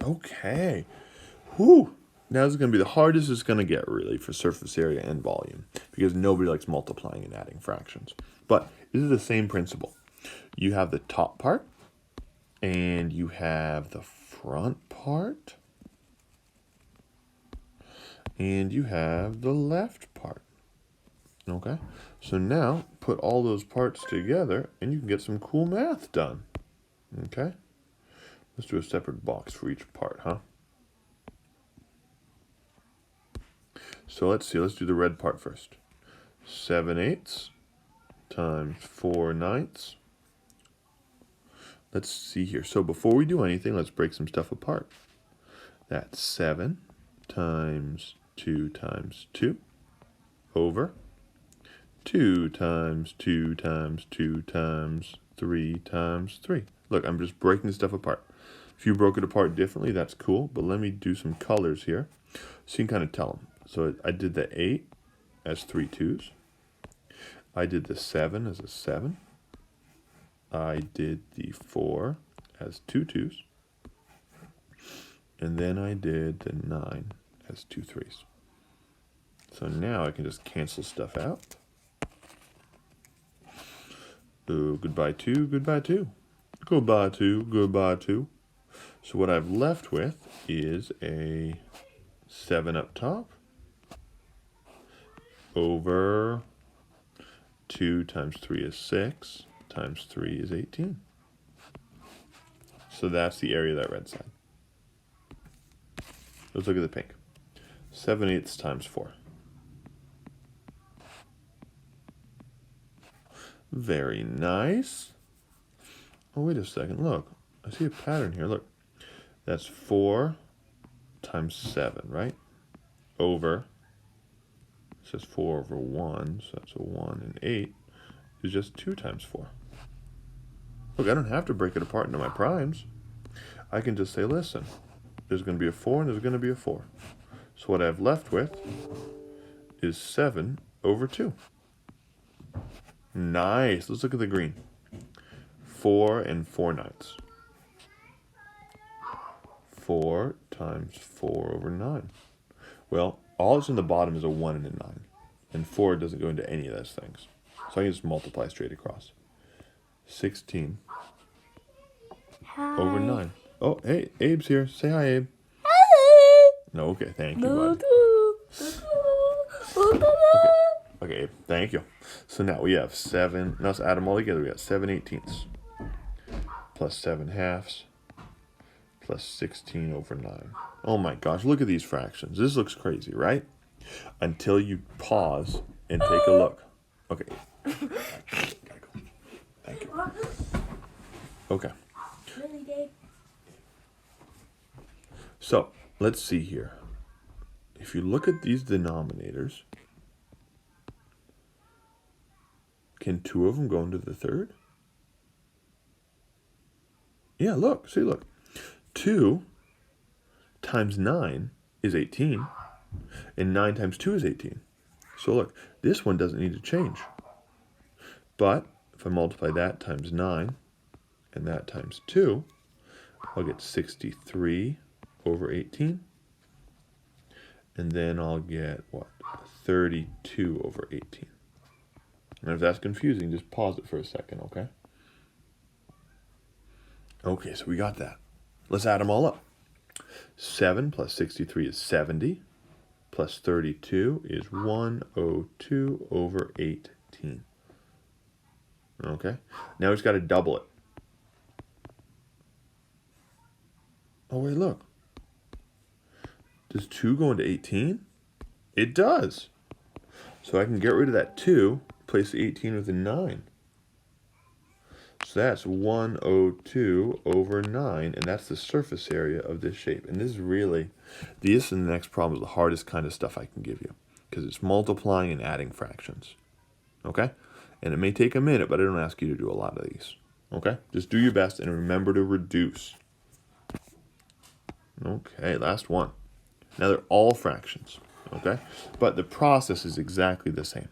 Okay. Whew. Now this is going to be the hardest it's going to get, really, for surface area and volume, because nobody likes multiplying and adding fractions. But this is the same principle. You have the top part, and you have the front part, and you have the left part. Okay? So now, put all those parts together, and you can get some cool math done. Okay? Let's do a separate box for each part, huh? So let's see, let's do the red part first. 7/8 times 4/9. Let's see here. So before we do anything, let's break some stuff apart. That's 7 times 2 times 2 over 2 times 2 times 2 times 3 times 3. Look, I'm just breaking the stuff apart. If you broke it apart differently, that's cool, but let me do some colors here so you can kind of tell them. So I did the 8 as 3 2s. I did the 7 as a 7. I did the 4 as 2 2s. And then I did the 9 as 2 3s. So now I can just cancel stuff out. Oh, goodbye 2, goodbye 2. Goodbye 2, goodbye 2. So what I've left with is a 7 up top over 2 times 3 is 6 times 3 is 18. So that's the area of that red side. Let's look at the pink. 7/8 times 4. Very nice. Oh, wait a second. Look, I see a pattern here. Look, that's 4 times 7, right? Over, it says 4 over 1, so that's a 1, and 8 is just 2 times 4. Look, I don't have to break it apart into my primes. I can just say, listen, there's going to be a 4 and there's going to be a 4. So what I've left with is 7 over 2. Nice. Let's look at the green. 4 and 4/9. 4 times 4 over 9. Well, all that's in the bottom is a 1 and a 9. And 4 doesn't go into any of those things. So I can just multiply straight across. 16 over 9. Oh, hey, Abe's here. Say hi, Abe. Hi. No, okay, thank you, bud. Okay, Abe, thank you. So now we have 7. Now let's add them all together. We got 7/18 plus 7/2 plus 16 over 9. Oh my gosh, look at these fractions. This looks crazy, right? Until you pause and take a look. Okay. Gotta go. Thank you. Okay. Really, Dave? So let's see here. If you look at these denominators, can 2 of them go into the third? Yeah, look. See, look. 2 times 9 is 18, and 9 times 2 is 18. So look, this one doesn't need to change. But if I multiply that times 9 and that times 2, I'll get 63 over 18. And then I'll get, what, 32 over 18. And if that's confusing, just pause it for a second, okay? Okay, so we got that. Let's add them all up. 7 plus 63 is 70, plus 32 is 102 over 18. Okay, now we just got to double it. Oh, wait, look. Does 2 go into 18? It does. So I can get rid of that 2, place the 18 with a 9. So that's 102 over 9, and that's the surface area of this shape. And this and the next problem is the hardest kind of stuff I can give you, because it's multiplying and adding fractions. Okay? And it may take a minute, but I don't ask you to do a lot of these. Okay? Just do your best and remember to reduce. Okay, last one. Now they're all fractions. Okay? But the process is exactly the same.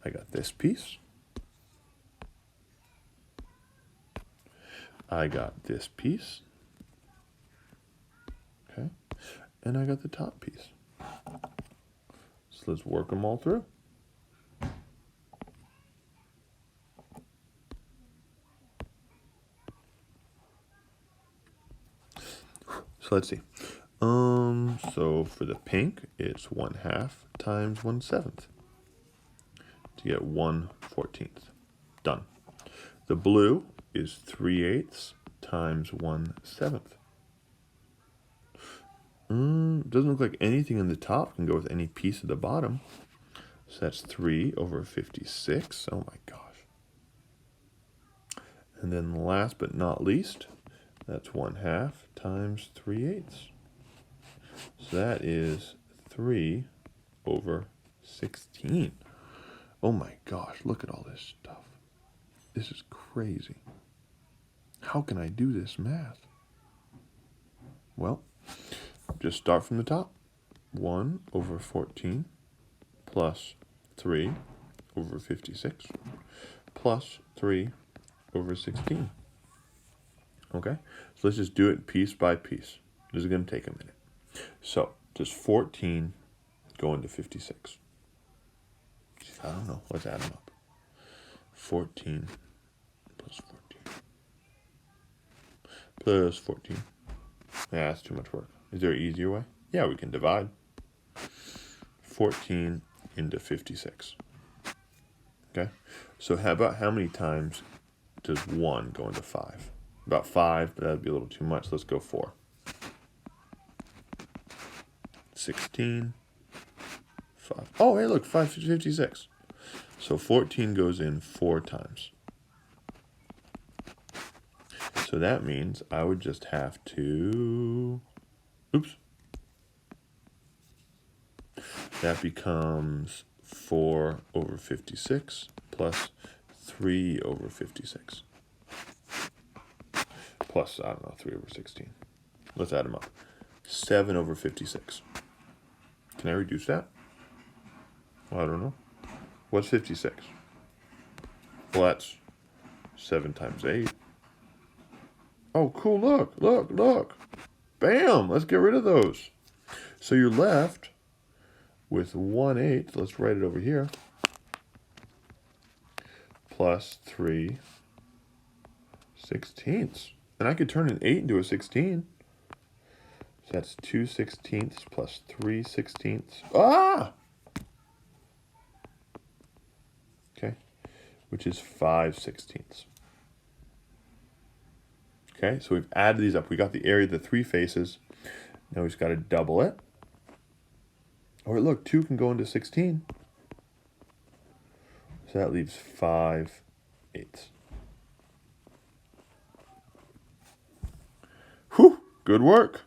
I got this piece. I got this piece. Okay, and I got the top piece. So let's work them all through. So let's see. So for the pink, it's 1/2 times 1/7 to get 1/14. Done. The blue is 3/8 times 1/7. Doesn't look like anything in the top can go with any piece of the bottom. So that's 3/56. Oh my gosh. And then last but not least, that's 1/2 times 3/8. So that is 3/16. Oh my gosh, look at all this stuff. This is crazy. How can I do this math? Well, just start from the top. 1/14 plus 3/56 plus 3/16. Okay, so let's just do it piece by piece. This is going to take a minute. So, does 14 go into 56? I don't know. Let's add them up. 14 plus 14 plus 14. Yeah, that's too much work. Is there an easier way? Yeah, we can divide. 14 into 56. Okay, so how many times does 1 go into 5? About 5, but that'd be a little too much. Let's go 4. 16. 5. Oh, hey, look, 5/56. So 14 goes in 4 times. So that means I would just have to, oops. That becomes 4/56 plus 3/56. Plus, I don't know, 3/16. Let's add them up. 7/56. Can I reduce that? Well, I don't know. What's 56? Well, that's 7 times 8. Oh, cool, look, look, look. Bam, let's get rid of those. So you're left with 1/8, let's write it over here, plus 3/16. And I could turn an 8 into a 16. So that's 2/16 plus 3/16. Ah! Okay, which is 5/16. Okay, so we've added these up. We got the area of the 3 faces. Now we've just got to double it. Or look, 2 can go into 16. So that leaves 5/8. Whew, good work.